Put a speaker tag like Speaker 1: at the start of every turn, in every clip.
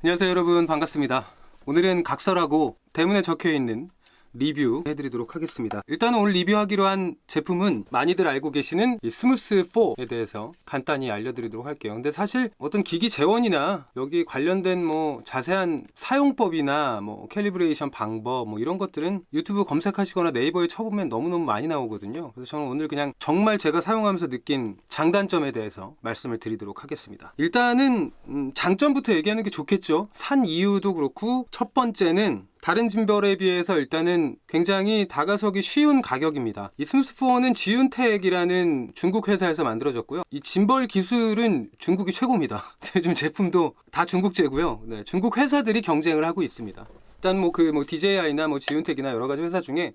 Speaker 1: 안녕하세요 여러분, 반갑습니다. 오늘은 각설하고 대문에 적혀있는 리뷰 해드리도록 하겠습니다. 일단은 오늘 리뷰하기로 한 제품은 많이들 알고 계시는 이 스무스4에 대해서 간단히 알려드리도록 할게요. 근데 사실 어떤 기기 재원이나 여기 관련된 뭐 자세한 사용법이나 뭐 캘리브레이션 방법 뭐 이런 것들은 유튜브 검색하시거나 네이버에 쳐보면 너무너무 많이 나오거든요. 그래서 저는 오늘 그냥 정말 제가 사용하면서 느낀 장단점에 대해서 말씀을 드리도록 하겠습니다. 일단은 장점부터 얘기하는 게 좋겠죠. 산 이유도 그렇고, 첫 번째는 다른 짐벌에 비해서 일단은 굉장히 다가서기 쉬운 가격입니다. 이 스무스4는 지윤텍이라는 중국 회사에서 만들어졌고요. 이 짐벌 기술은 중국이 최고입니다. 요즘 제품도 다 중국제고요. 네, 중국 회사들이 경쟁을 하고 있습니다. 일단 DJI나 지윤텍이나 여러 가지 회사 중에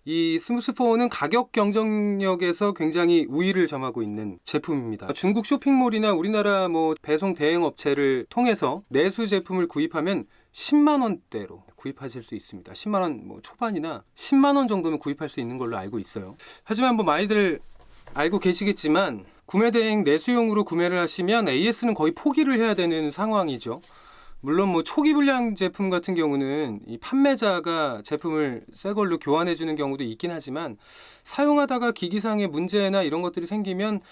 Speaker 1: 이 스무스4는 가격 경쟁력에서 굉장히 우위를 점하고 있는 제품입니다. 중국 쇼핑몰이나 우리나라 배송 대행 업체를 통해서 내수 제품을 구입하면 10만 원대로 구입하실 수 있습니다. 10만 원 초반이나 10만 원 정도면 구입할 수 있는 걸로 알고 있어요. 하지만 많이들 알고 계시겠지만 구매 대행 내수용으로 구매를 하시면 AS는 거의 포기를 해야 되는 상황이죠. 물론 초기 불량 제품 같은 경우는 이 판매자가 제품을 새 걸로 교환해 주는 경우도 있긴 하지만, 사용하다가 기기상의 문제나 이런 것들이 생기면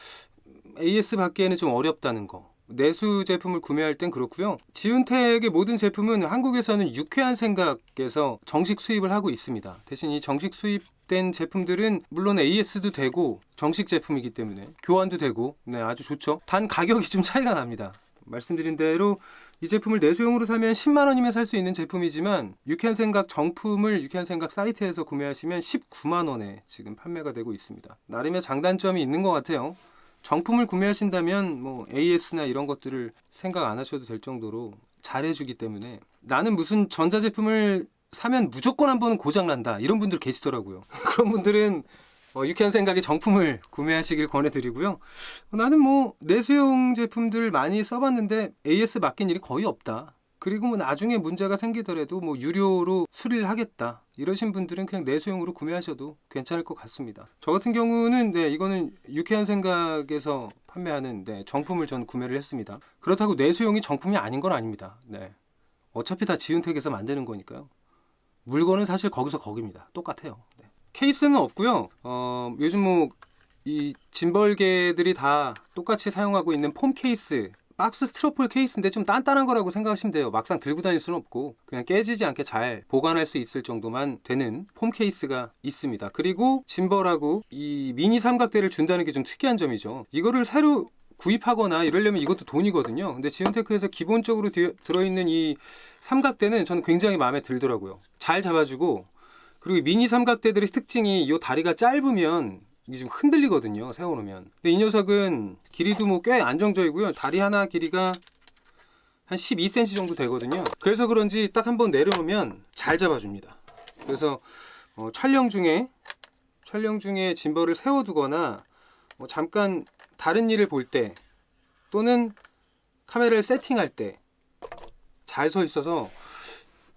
Speaker 1: AS 받기에는 좀 어렵다는 거. 내수 제품을 구매할 땐 그렇고요. 지윤텍의 모든 제품은 한국에서는 유쾌한 생각에서 정식 수입을 하고 있습니다. 대신 이 정식 수입된 제품들은 물론 AS도 되고 정식 제품이기 때문에 교환도 되고 아주 좋죠. 단 가격이 좀 차이가 납니다. 말씀드린 대로 이 제품을 내수용으로 사면 10만 원이면 살 수 있는 제품이지만, 유쾌한 생각 정품을 유쾌한 생각 사이트에서 구매하시면 19만 원에 지금 판매가 되고 있습니다. 나름의 장단점이 있는 것 같아요. 정품을 구매하신다면 AS나 이런 것들을 생각 안 하셔도 될 정도로 잘해주기 때문에, 나는 무슨 전자제품을 사면 무조건 한 번은 고장난다 이런 분들 계시더라고요. 그런 분들은 유쾌한 생각의 정품을 구매하시길 권해드리고요. 나는 내수용 제품들 많이 써봤는데 AS 맡긴 일이 거의 없다. 그리고 나중에 문제가 생기더라도 유료로 수리를 하겠다 이러신 분들은 그냥 내수용으로 구매하셔도 괜찮을 것 같습니다. 저 같은 경우는 이거는 유쾌한 생각에서 판매하는 정품을 전 구매를 했습니다. 그렇다고 내수용이 정품이 아닌 건 아닙니다. 어차피 다 지윤텍에서 만드는 거니까요. 물건은 사실 거기서 거기입니다. 똑같아요. 케이스는 없고요. 요즘 이 짐벌계들이 다 똑같이 사용하고 있는 폼 케이스, 박스 스티로폴 케이스인데 좀 단단한 거라고 생각하시면 돼요. 막상 들고 다닐 수는 없고 그냥 깨지지 않게 잘 보관할 수 있을 정도만 되는 폼 케이스가 있습니다. 그리고 짐벌하고 이 미니 삼각대를 준다는 게 좀 특이한 점이죠. 이거를 새로 구입하거나 이러려면 이것도 돈이거든요. 근데 지윤테크에서 기본적으로 들어있는 이 삼각대는 저는 굉장히 마음에 들더라고요. 잘 잡아주고, 그리고 미니 삼각대들의 특징이 이 다리가 짧으면 이게 지금 흔들리거든요, 세워놓으면. 근데 이 녀석은 길이도 꽤 안정적이고요. 다리 하나 길이가 한 12cm 정도 되거든요. 그래서 그런지 딱 한번 내려놓으면 잘 잡아줍니다. 그래서 촬영 중에 짐벌을 세워두거나 잠깐 다른 일을 볼 때, 또는 카메라를 세팅할 때 잘 서 있어서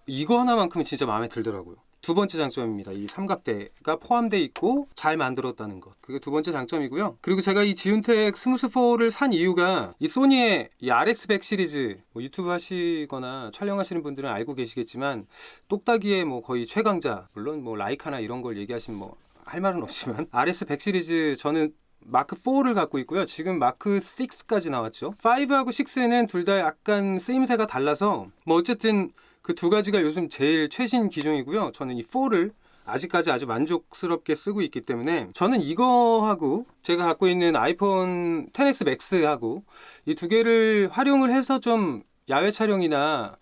Speaker 1: 이거 하나만큼은 진짜 마음에 들더라고요. 두 번째 장점입니다. 이 삼각대가 포함되어 있고 잘 만들었다는 것. 그게 두 번째 장점이고요. 그리고 제가 이 지윤텍 스무스4를 산 이유가 이 소니의 이 RX100 시리즈, 유튜브 하시거나 촬영하시는 분들은 알고 계시겠지만 똑딱이의 거의 최강자, 물론 라이카나 이런 걸 얘기하시면 할 말은 없지만 RX100 시리즈, 저는 마크 4를 갖고 있고요. 지금 마크 6까지 나왔죠. 5하고 6는 둘 다 약간 쓰임새가 달라서 어쨌든 그 두 가지가 요즘 제일 최신 기종이고요. 저는 이 4를 아직까지 아주 만족스럽게 쓰고 있기 때문에, 저는 이거하고 제가 갖고 있는 아이폰 XS 맥스하고 이 두 개를 활용을 해서 좀 야외 촬영이나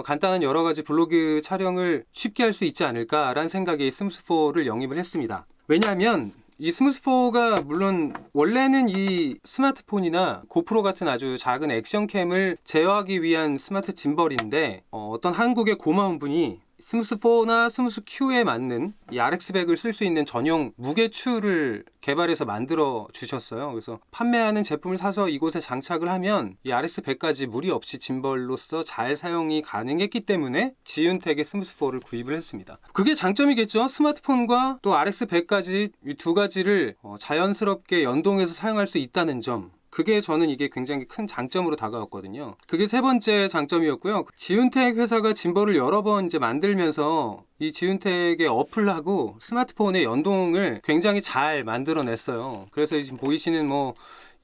Speaker 1: 간단한 여러 가지 블로그 촬영을 쉽게 할 수 있지 않을까라는 생각에 스무스4를 영입을 했습니다. 왜냐하면 이 스무스4가 물론 원래는 이 스마트폰이나 고프로 같은 아주 작은 액션캠을 제어하기 위한 스마트 짐벌인데, 어떤 한국의 고마운 분이 스무스4나 스무스-Q에 맞는 이 RX100을 쓸 수 있는 전용 무게추를 개발해서 만들어 주셨어요. 그래서 판매하는 제품을 사서 이곳에 장착을 하면 이 RX100까지 무리 없이 짐벌로서 잘 사용이 가능했기 때문에 지윤텍의 스무스4를 구입을 했습니다. 그게 장점이겠죠. 스마트폰과 또 RX100까지 이 두 가지를 자연스럽게 연동해서 사용할 수 있다는 점. 그게 저는 이게 굉장히 큰 장점으로 다가왔거든요. 그게 세 번째 장점이었고요. 지훈텍 회사가 짐벌을 여러 번 이제 만들면서 이 지훈텍의 어플하고 스마트폰의 연동을 굉장히 잘 만들어냈어요. 그래서 지금 보이시는 뭐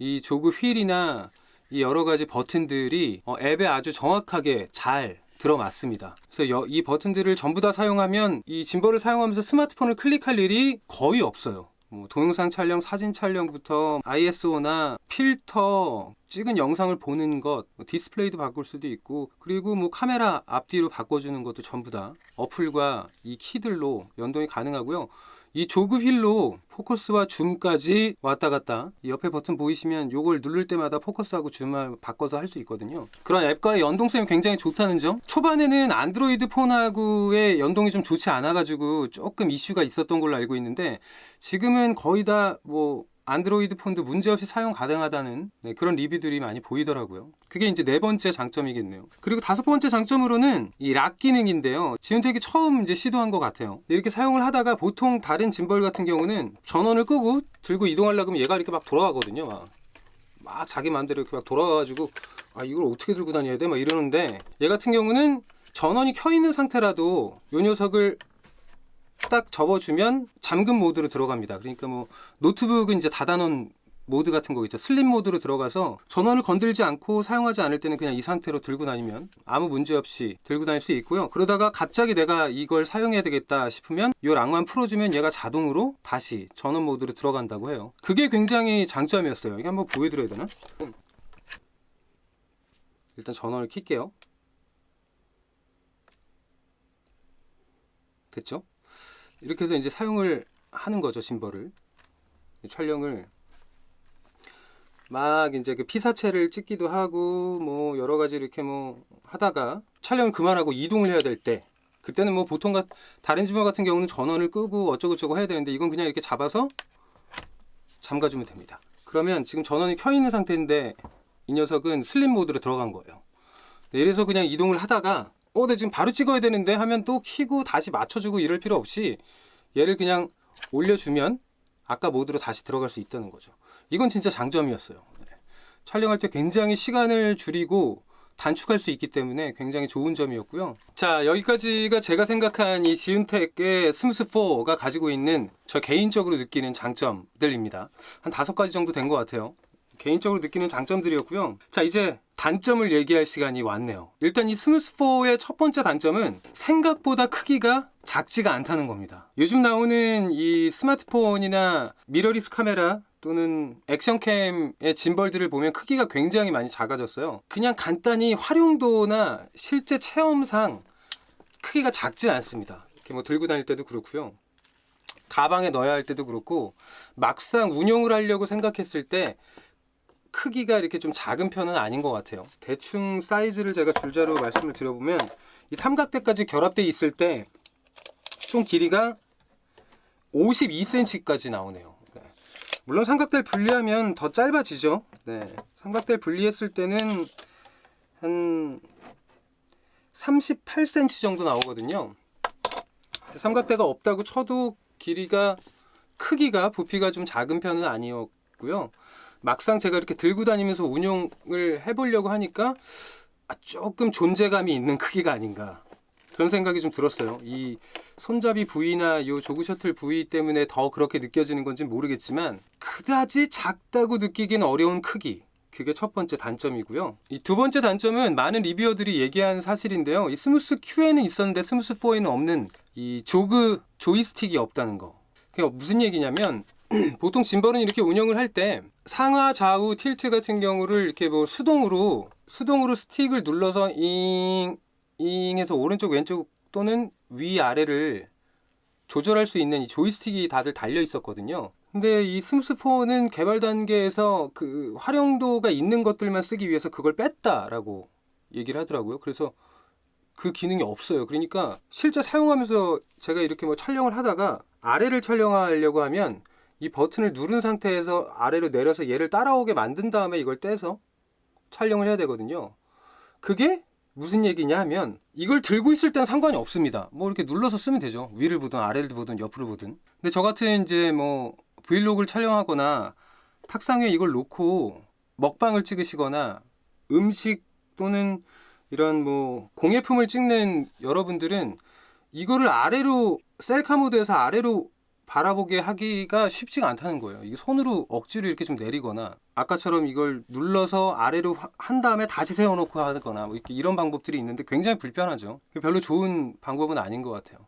Speaker 1: 이 조그 휠이나 이 여러 가지 버튼들이 앱에 아주 정확하게 잘 들어맞습니다. 그래서 이 버튼들을 전부 다 사용하면 이 짐벌을 사용하면서 스마트폰을 클릭할 일이 거의 없어요. 뭐 동영상 촬영, 사진 촬영부터 ISO나 필터, 찍은 영상을 보는 것, 디스플레이도 바꿀 수도 있고, 그리고 뭐 카메라 앞뒤로 바꿔주는 것도 전부 다 어플과 이 키들로 연동이 가능하고요. 이 조그 휠로 포커스와 줌까지 왔다 갔다, 이 옆에 버튼 보이시면 요걸 누를 때마다 포커스하고 줌을 바꿔서 할 수 있거든요. 그런 앱과의 연동성이 굉장히 좋다는 점. 초반에는 안드로이드 폰하고의 연동이 좀 좋지 않아 가지고 조금 이슈가 있었던 걸로 알고 있는데, 지금은 거의 다 뭐 안드로이드 폰도 문제없이 사용 가능하다는 그런 리뷰들이 많이 보이더라고요. 그게 이제 네 번째 장점이겠네요. 그리고 다섯 번째 장점으로는 이 락 기능인데요. 지훈텍이 처음 이제 시도한 것 같아요. 이렇게 사용을 하다가 보통 다른 짐벌 같은 경우는 전원을 끄고 들고 이동하려고 하면 얘가 이렇게 막 돌아가거든요. 막 자기 마음대로 이렇게 막 돌아가가지고 이걸 어떻게 들고 다녀야 돼? 막 이러는데, 얘 같은 경우는 전원이 켜 있는 상태라도 이 녀석을 딱 접어주면 잠금 모드로 들어갑니다. 그러니까 뭐 노트북은 이제 닫아놓은 모드 같은 거 있죠. 슬립 모드로 들어가서 전원을 건들지 않고 사용하지 않을 때는 그냥 이 상태로 들고 다니면 아무 문제 없이 들고 다닐 수 있고요. 그러다가 갑자기 내가 이걸 사용해야 되겠다 싶으면 이 락만 풀어주면 얘가 자동으로 다시 전원 모드로 들어간다고 해요. 그게 굉장히 장점이었어요. 이게 한번 보여드려야 되나? 일단 전원을 킬게요. 됐죠? 이렇게 해서 이제 사용을 하는 거죠, 짐벌을. 촬영을 막 이제 그 피사체를 찍기도 하고 뭐 여러 가지 이렇게 뭐 하다가 촬영을 그만하고 이동을 해야 될 때, 그때는 뭐 보통 다른 짐벌 같은 경우는 전원을 끄고 어쩌고저쩌고 해야 되는데, 이건 그냥 이렇게 잡아서 잠가주면 됩니다. 그러면 지금 전원이 켜 있는 상태인데 이 녀석은 슬립 모드로 들어간 거예요. 이래서 그냥 이동을 하다가 나 지금 바로 찍어야 되는데 하면 또 켜고 다시 맞춰주고 이럴 필요 없이 얘를 그냥 올려주면 아까 모드로 다시 들어갈 수 있다는 거죠. 이건 진짜 장점이었어요. 촬영할 때 굉장히 시간을 줄이고 단축할 수 있기 때문에 굉장히 좋은 점이었고요. 자, 여기까지가 제가 생각한 이 지훈텍의 스무스4가 가지고 있는 저 개인적으로 느끼는 장점들입니다. 한 5가지 정도 된 것 같아요. 개인적으로 느끼는 장점들이었고요. 자, 이제 단점을 얘기할 시간이 왔네요. 일단 이 스무스4의 첫 번째 단점은 생각보다 크기가 작지가 않다는 겁니다. 요즘 나오는 이 스마트폰이나 미러리스 카메라 또는 액션캠의 짐벌들을 보면 크기가 굉장히 많이 작아졌어요. 그냥 간단히 활용도나 실제 체험상 크기가 작진 않습니다. 이렇게 뭐 들고 다닐 때도 그렇고요. 가방에 넣어야 할 때도 그렇고, 막상 운용을 하려고 생각했을 때 크기가 이렇게 좀 작은 편은 아닌 것 같아요. 대충 사이즈를 제가 줄자로 말씀을 드려보면, 이 삼각대까지 결합되어 있을 때 총 길이가 52cm까지 나오네요. 네. 물론 삼각대를 분리하면 더 짧아지죠. 네. 삼각대를 분리했을 때는 한 38cm 정도 나오거든요. 삼각대가 없다고 쳐도 부피가 좀 작은 편은 아니었고요. 막상 제가 이렇게 들고 다니면서 운용을 해보려고 하니까 조금 존재감이 있는 크기가 아닌가, 그런 생각이 좀 들었어요. 이 손잡이 부위나 이 조그 셔틀 부위 때문에 더 그렇게 느껴지는 건지 모르겠지만, 그다지 작다고 느끼기는 어려운 크기, 그게 첫 번째 단점이고요. 이 두 번째 단점은 많은 리뷰어들이 얘기한 사실인데요. 이 스무스 Q에는 있었는데 스무스 4에는 없는 이 조그 조이스틱이 없다는 거. 그게 무슨 얘기냐면, 보통 짐벌은 이렇게 운영을 할 때 상하 좌우 틸트 같은 경우를 이렇게 뭐 수동으로 스틱을 눌러서 잉 해서 오른쪽 왼쪽 또는 위 아래를 조절할 수 있는 이 조이스틱이 다들 달려 있었거든요. 근데 이 스무스4는 개발 단계에서 그 활용도가 있는 것들만 쓰기 위해서 그걸 뺐다라고 얘기를 하더라고요. 그래서 그 기능이 없어요. 그러니까 실제 사용하면서 제가 이렇게 뭐 촬영을 하다가 아래를 촬영하려고 하면 이 버튼을 누른 상태에서 아래로 내려서 얘를 따라오게 만든 다음에 이걸 떼서 촬영을 해야 되거든요. 그게 무슨 얘기냐 하면, 이걸 들고 있을 땐 상관이 없습니다. 뭐 이렇게 눌러서 쓰면 되죠. 위를 보든 아래를 보든 옆으로 보든. 근데 저 같은 이제 뭐 브이로그를 촬영하거나 탁상 위에 이걸 놓고 먹방을 찍으시거나 음식 또는 이런 뭐 공예품을 찍는 여러분들은 이거를 아래로 셀카 모드에서 아래로 바라보게 하기가 쉽지가 않다는 거예요. 이게 손으로 억지로 이렇게 좀 내리거나 아까처럼 이걸 눌러서 아래로 한 다음에 다시 세워놓고 하거나 뭐 이런 방법들이 있는데 굉장히 불편하죠. 별로 좋은 방법은 아닌 것 같아요.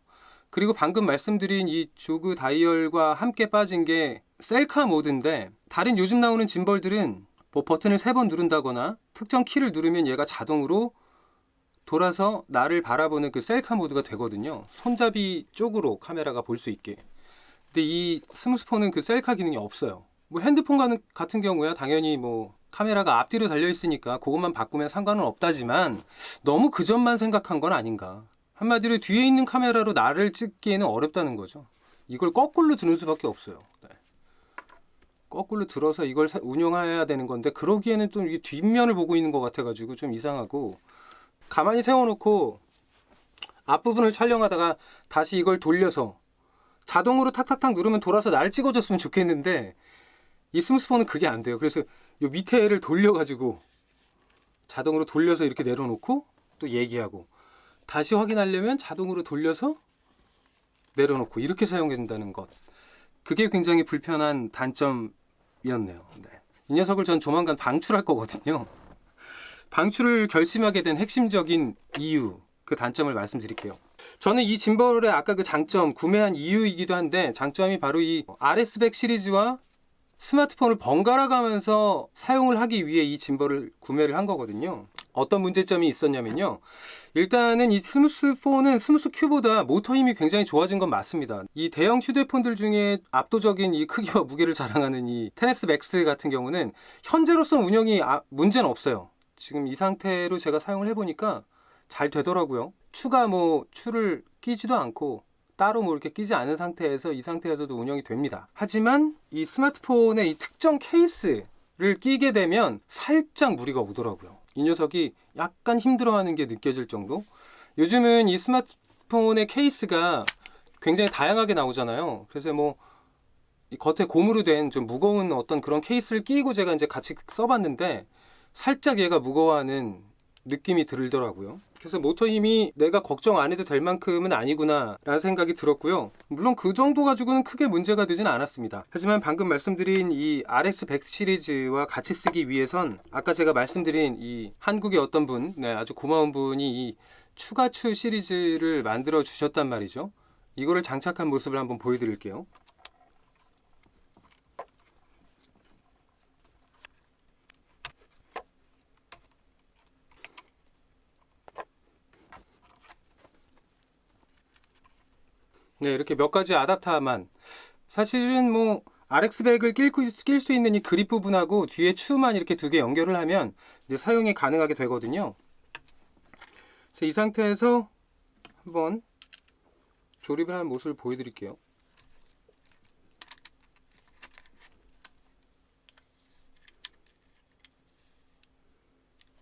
Speaker 1: 그리고 방금 말씀드린 이 조그 다이얼과 함께 빠진 게 셀카 모드인데, 다른 요즘 나오는 짐벌들은 뭐 버튼을 3번 누른다거나 특정 키를 누르면 얘가 자동으로 돌아서 나를 바라보는 그 셀카 모드가 되거든요. 손잡이 쪽으로 카메라가 볼 수 있게. 근데 이 스무스폰은 그 셀카 기능이 없어요. 뭐 핸드폰 같은 경우야 당연히 뭐 카메라가 앞뒤로 달려 있으니까 그것만 바꾸면 상관은 없다지만 너무 그 점만 생각한 건 아닌가. 한마디로 뒤에 있는 카메라로 나를 찍기에는 어렵다는 거죠. 이걸 거꾸로 드는 수밖에 없어요. 네. 거꾸로 들어서 이걸 운영해야 되는 건데, 그러기에는 좀 이게 뒷면을 보고 있는 것 같아가지고 좀 이상하고, 가만히 세워놓고 앞부분을 촬영하다가 다시 이걸 돌려서 자동으로 탁탁탁 누르면 돌아서 나를 찍어줬으면 좋겠는데 이 스무스폰은 그게 안 돼요. 그래서 이 밑에를 돌려가지고 자동으로 돌려서 이렇게 내려놓고 또 얘기하고 다시 확인하려면 자동으로 돌려서 내려놓고 이렇게 사용된다는 것, 그게 굉장히 불편한 단점이었네요. 네. 이 녀석을 전 조만간 방출할 거거든요. 방출을 결심하게 된 핵심적인 이유, 그 단점을 말씀드릴게요. 저는 이 짐벌의 아까 그 장점, 구매한 이유이기도 한데, 장점이 바로 이 RS100 시리즈와 스마트폰을 번갈아 가면서 사용을 하기 위해 이 짐벌을 구매를 한 거거든요. 어떤 문제점이 있었냐면요, 일단은 이 스무스4는 스무스-Q보다 모터 힘이 굉장히 좋아진 건 맞습니다. 이 대형 휴대폰들 중에 압도적인 이 크기와 무게를 자랑하는 이 10S Max 같은 경우는 현재로서 운영이 문제는 없어요. 지금 이 상태로 제가 사용을 해보니까 잘 되더라고요. 추를 끼지도 않고 따로 뭐 이렇게 끼지 않은 상태에서 이 상태에서도 운영이 됩니다. 하지만 이 스마트폰의 이 특정 케이스를 끼게 되면 살짝 무리가 오더라고요. 이 녀석이 약간 힘들어하는 게 느껴질 정도? 요즘은 이 스마트폰의 케이스가 굉장히 다양하게 나오잖아요. 그래서 뭐 이 겉에 고무로 된 좀 무거운 어떤 그런 케이스를 끼고 제가 이제 같이 써봤는데 살짝 얘가 무거워하는 느낌이 들더라고요. 그래서 모터 힘이 내가 걱정 안 해도 될 만큼은 아니구나 라는 생각이 들었고요. 물론 그 정도 가지고는 크게 문제가 되진 않았습니다. 하지만 방금 말씀드린 이 RS100 시리즈와 같이 쓰기 위해선 아까 제가 말씀드린 이 한국의 어떤 분, 아주 고마운 분이 이 추가추 시리즈를 만들어 주셨단 말이죠. 이거를 장착한 모습을 한번 보여드릴게요. 네, 이렇게 몇 가지 아답터만, 사실은 뭐 RX100을 낄 수 있는 이 그립 부분하고 뒤에 추만 이렇게 2개 연결을 하면 이제 사용이 가능하게 되거든요. 그래서 이 상태에서 한번 조립을 한 모습을 보여드릴게요.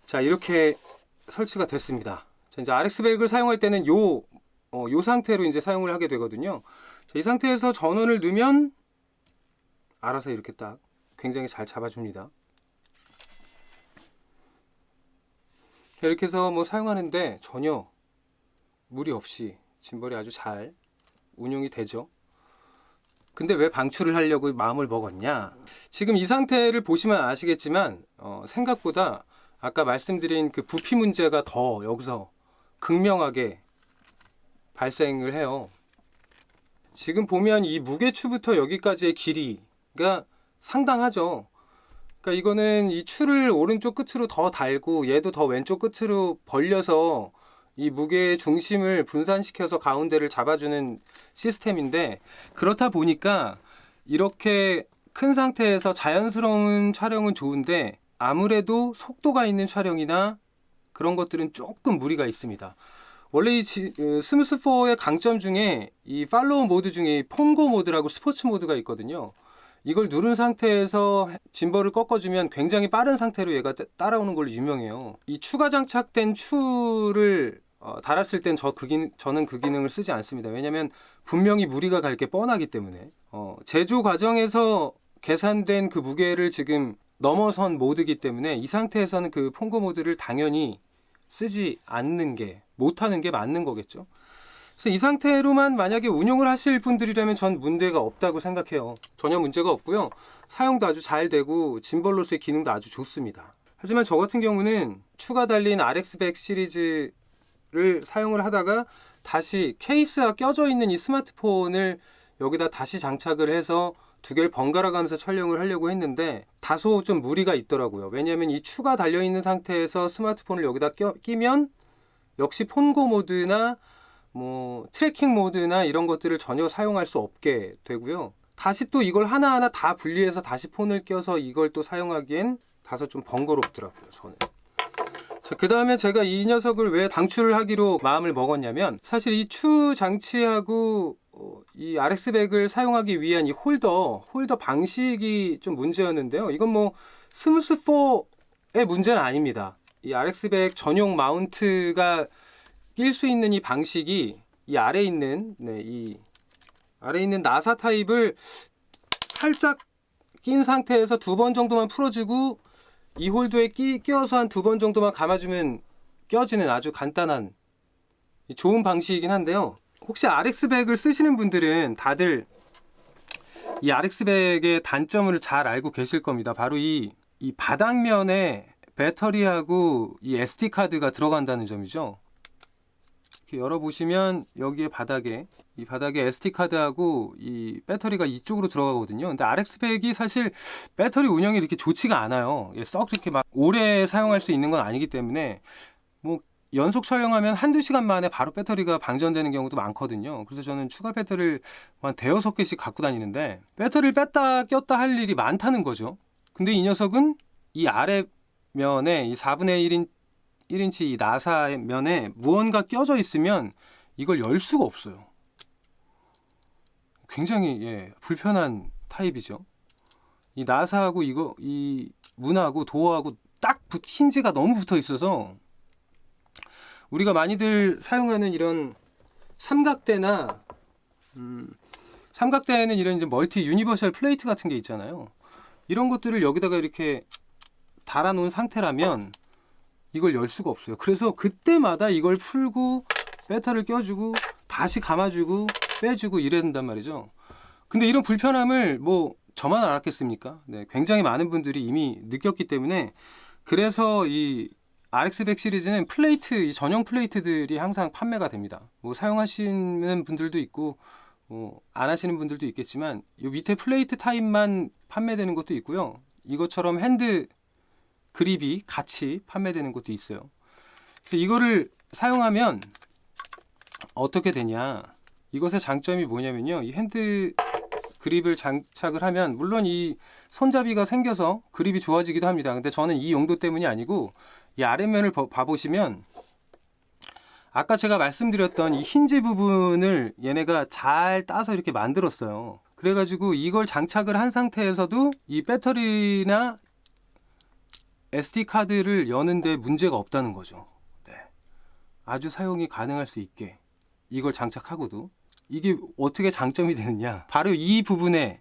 Speaker 1: 자, 이렇게 설치가 됐습니다. 자, 이제 RX100을 사용할 때는 요 상태로 이제 사용을 하게 되거든요. 자, 이 상태에서 전원을 넣으면 알아서 이렇게 딱 굉장히 잘 잡아줍니다. 이렇게 해서 뭐 사용하는데 전혀 무리 없이 짐벌이 아주 잘 운용이 되죠. 근데 왜 방출을 하려고 마음을 먹었냐? 지금 이 상태를 보시면 아시겠지만 생각보다 아까 말씀드린 그 부피 문제가 더 여기서 극명하게 발생을 해요. 지금 보면 이 무게추부터 여기까지의 길이가 상당하죠. 그러니까 이거는 이 추를 오른쪽 끝으로 더 달고 얘도 더 왼쪽 끝으로 벌려서 이 무게의 중심을 분산시켜서 가운데를 잡아주는 시스템인데, 그렇다 보니까 이렇게 큰 상태에서 자연스러운 촬영은 좋은데 아무래도 속도가 있는 촬영이나 그런 것들은 조금 무리가 있습니다. 원래 이 스무스4의 강점 중에 이 팔로우 모드 중에 폰고 모드라고 스포츠 모드가 있거든요. 이걸 누른 상태에서 짐벌을 꺾어주면 굉장히 빠른 상태로 얘가 따라오는 걸로 유명해요. 이 추가 장착된 추를 달았을 땐 저는 그 기능을 쓰지 않습니다. 왜냐면 분명히 무리가 갈 게 뻔하기 때문에. 제조 과정에서 계산된 그 무게를 지금 넘어선 모드이기 때문에 이 상태에서는 그 폰고 모드를 당연히 쓰지 않는 게, 못하는 게 맞는 거겠죠. 그래서 이 상태로만 만약에 운용을 하실 분들이라면 전 문제가 없다고 생각해요. 전혀 문제가 없고요. 사용도 아주 잘 되고 짐벌로서의 기능도 아주 좋습니다. 하지만 저 같은 경우는 추가 달린 RX100 시리즈를 사용을 하다가 다시 케이스가 껴져 있는 이 스마트폰을 여기다 다시 장착을 해서 두 개를 번갈아 가면서 촬영을 하려고 했는데 다소 좀 무리가 있더라고요. 왜냐하면 이 추가 달려있는 상태에서 스마트폰을 여기다 끼면 역시 폰고 모드나 뭐 트래킹 모드나 이런 것들을 전혀 사용할 수 없게 되고요. 다시 또 이걸 하나하나 다 분리해서 다시 폰을 껴서 이걸 또 사용하기엔 다소 좀 번거롭더라고요, 저는. 자, 그 다음에 제가 이 녀석을 왜 방출을 하기로 마음을 먹었냐면, 사실 이 추 장치하고 이 RX100을 사용하기 위한 이 홀더 방식이 좀 문제였는데요. 이건 뭐 스무스4의 문제는 아닙니다. 이 RX100 전용 마운트가 낄 수 있는 이 방식이 이 아래에 있는 이 아래에 있는 나사 타입을 살짝 낀 상태에서 2번 정도만 풀어주고 이 홀더에 끼워서 한 2번 정도만 감아주면 껴지는 아주 간단한 좋은 방식이긴 한데요. 혹시 RX100을 쓰시는 분들은 다들 이 RX100의 단점을 잘 알고 계실 겁니다. 바로 이 바닥면에 배터리하고 이 SD카드가 들어간다는 점이죠. 이렇게 열어보시면 여기에 이 바닥에 SD카드하고 이 배터리가 이쪽으로 들어가거든요. 근데 RX100이 사실 배터리 운영이 이렇게 좋지가 않아요. 썩 이렇게 막 오래 사용할 수 있는 건 아니기 때문에 뭐 연속 촬영하면 한두 시간 만에 바로 배터리가 방전되는 경우도 많거든요. 그래서 저는 추가 배터리를 한 대여섯 개씩 갖고 다니는데 배터리를 뺐다 꼈다 할 일이 많다는 거죠. 근데 이 녀석은 이 아래면에 이 4분의 1인치 이 나사 면에 무언가 껴져 있으면 이걸 열 수가 없어요. 굉장히 불편한 타입이죠. 이 나사하고 이 문하고 도어하고 딱 힌지가 너무 붙어 있어서 우리가 많이들 사용하는 이런 삼각대나 삼각대에는 이런 이제 멀티 유니버셜 플레이트 같은 게 있잖아요. 이런 것들을 여기다가 이렇게 달아 놓은 상태라면 이걸 열 수가 없어요. 그래서 그때마다 이걸 풀고 배터리를 껴주고 다시 감아주고 빼주고 이래야 된단 말이죠. 근데 이런 불편함을 뭐 저만 알았겠습니까? 굉장히 많은 분들이 이미 느꼈기 때문에, 그래서 이 RX100 시리즈는 이 전용 플레이트들이 항상 판매가 됩니다. 뭐 사용하시는 분들도 있고 안 하시는 분들도 있겠지만 이 밑에 플레이트 타입만 판매되는 것도 있고요. 이것처럼 핸드 그립이 같이 판매되는 것도 있어요. 그래서 이거를 사용하면 어떻게 되냐, 이것의 장점이 뭐냐면요, 이 핸드 그립을 장착을 하면 물론 이 손잡이가 생겨서 그립이 좋아지기도 합니다. 근데 저는 이 용도 때문이 아니고 이 아랫면을 봐보시면 아까 제가 말씀드렸던 이 힌지 부분을 얘네가 잘 따서 이렇게 만들었어요. 그래가지고 이걸 장착을 한 상태에서도 이 배터리나 SD카드를 여는데 문제가 없다는 거죠. 아주 사용이 가능할 수 있게 이걸 장착하고도. 이게 어떻게 장점이 되느냐, 바로 이 부분에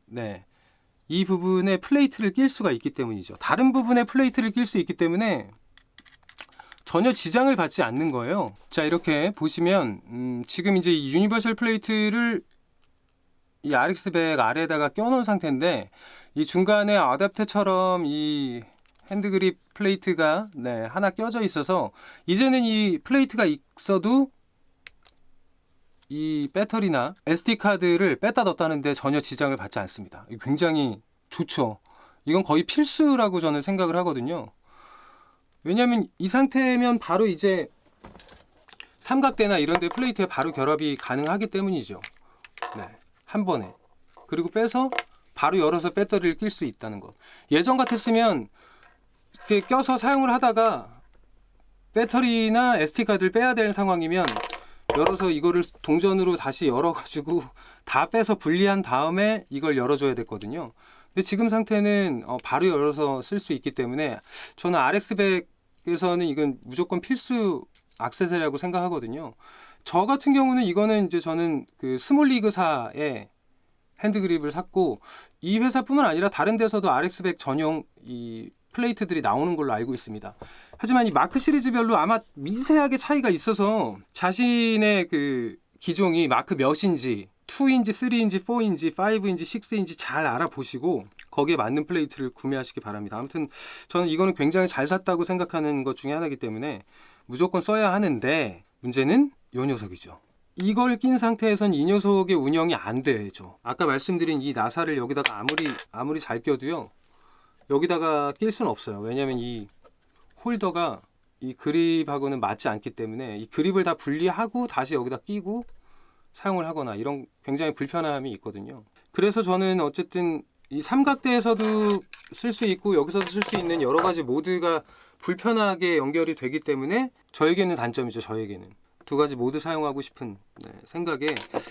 Speaker 1: 플레이트를 낄 수가 있기 때문이죠. 다른 부분에 플레이트를 낄 수 있기 때문에 전혀 지장을 받지 않는 거예요. 자, 이렇게 보시면 지금 이제 이 유니버셜 플레이트를 이 RX100 아래에다가 껴놓은 상태인데, 이 중간에 어댑터처럼 이 핸드그립 플레이트가 하나 껴져 있어서 이제는 이 플레이트가 있어도 이 배터리나 SD카드를 뺐다 넣었다 하는데 전혀 지장을 받지 않습니다. 굉장히 좋죠. 이건 거의 필수라고 저는 생각을 하거든요. 왜냐하면 이 상태면 바로 이제 삼각대나 이런 데 플레이트에 바로 결합이 가능하기 때문이죠. 한 번에. 그리고 빼서 바로 열어서 배터리를 낄 수 있다는 것. 예전 같았으면 이렇게 껴서 사용을 하다가 배터리나 SD카드를 빼야 되는 상황이면 열어서 이거를 동전으로 다시 열어가지고 다 빼서 분리한 다음에 이걸 열어줘야 됐거든요. 근데 지금 상태는 바로 열어서 쓸 수 있기 때문에 저는 RX100에서는 이건 무조건 필수 액세서리라고 생각하거든요. 저 같은 경우는 이거는 이제 저는 그 스몰리그사의 핸드그립을 샀고, 이 회사뿐만 아니라 다른 데서도 RX100 전용 이 플레이트들이 나오는 걸로 알고 있습니다. 하지만 이 마크 시리즈별로 아마 미세하게 차이가 있어서 자신의 그 기종이 마크 몇인지 2인지, 3인지, 4인지, 5인지, 6인지 잘 알아보시고 거기에 맞는 플레이트를 구매하시기 바랍니다. 아무튼 저는 이거는 굉장히 잘 샀다고 생각하는 것 중에 하나이기 때문에 무조건 써야 하는데, 문제는 이 녀석이죠. 이걸 낀 상태에선 이 녀석의 운영이 안 되죠. 아까 말씀드린 이 나사를 여기다가 아무리 잘 껴도요, 여기다가 낄 수는 없어요. 왜냐면 이 홀더가 이 그립하고는 맞지 않기 때문에 이 그립을 다 분리하고 다시 여기다 끼고 사용을 하거나 이런 굉장히 불편함이 있거든요. 그래서 저는 어쨌든 이 삼각대에서도 쓸 수 있고 여기서도 쓸 수 있는 여러 가지 모드가 불편하게 연결이 되기 때문에 저에게는 단점이죠. 저에게는 두 가지 모두 사용하고 싶은 생각에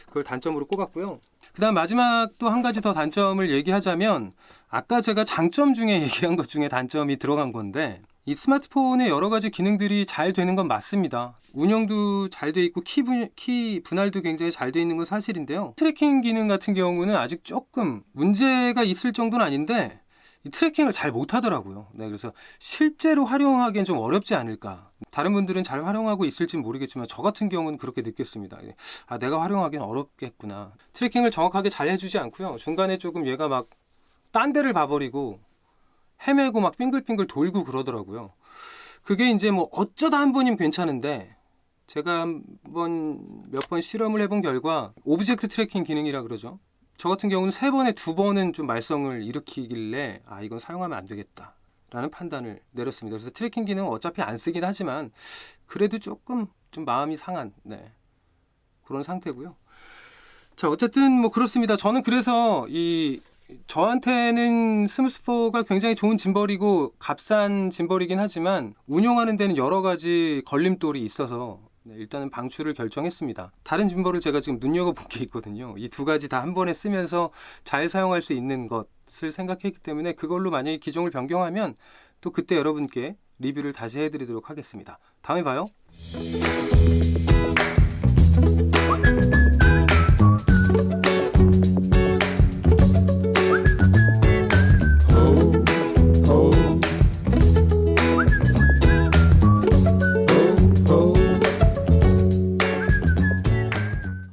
Speaker 1: 그걸 단점으로 꼽았고요. 그 다음 마지막 또 한 가지 더 단점을 얘기하자면, 아까 제가 장점 중에 얘기한 것 중에 단점이 들어간 건데, 이 스마트폰의 여러 가지 기능들이 잘 되는 건 맞습니다. 운영도 잘 돼 있고 키 분할도 굉장히 잘 돼 있는 건 사실인데요. 트래킹 기능 같은 경우는 아직 조금 문제가 있을 정도는 아닌데 이 트래킹을 잘 못하더라고요. 그래서 실제로 활용하기엔 좀 어렵지 않을까. 다른 분들은 잘 활용하고 있을지 모르겠지만 저 같은 경우는 그렇게 느꼈습니다. 내가 활용하기엔 어렵겠구나. 트래킹을 정확하게 잘 해주지 않고요. 중간에 조금 얘가 막 딴 데를 봐버리고 헤매고 막 빙글빙글 돌고 그러더라고요. 그게 이제 뭐 어쩌다 한 번이면 괜찮은데, 제가 몇 번 실험을 해본 결과 오브젝트 트래킹 기능이라 그러죠. 저 같은 경우는 3번에 2번은 좀 말썽을 일으키길래 이건 사용하면 안 되겠다 라는 판단을 내렸습니다. 그래서 트래킹 기능은 어차피 안 쓰긴 하지만 그래도 조금 좀 마음이 상한 그런 상태고요. 자, 어쨌든 뭐 그렇습니다. 저는 그래서 저한테는 스무스4가 굉장히 좋은 짐벌이고 값싼 짐벌이긴 하지만 운용하는 데는 여러 가지 걸림돌이 있어서 일단은 방출을 결정했습니다. 다른 짐벌을 제가 지금 눈여겨본 게 있거든요. 이 두 가지 다 한 번에 쓰면서 잘 사용할 수 있는 것을 생각했기 때문에 그걸로 만약에 기종을 변경하면 또 그때 여러분께 리뷰를 다시 해드리도록 하겠습니다. 다음에 봐요.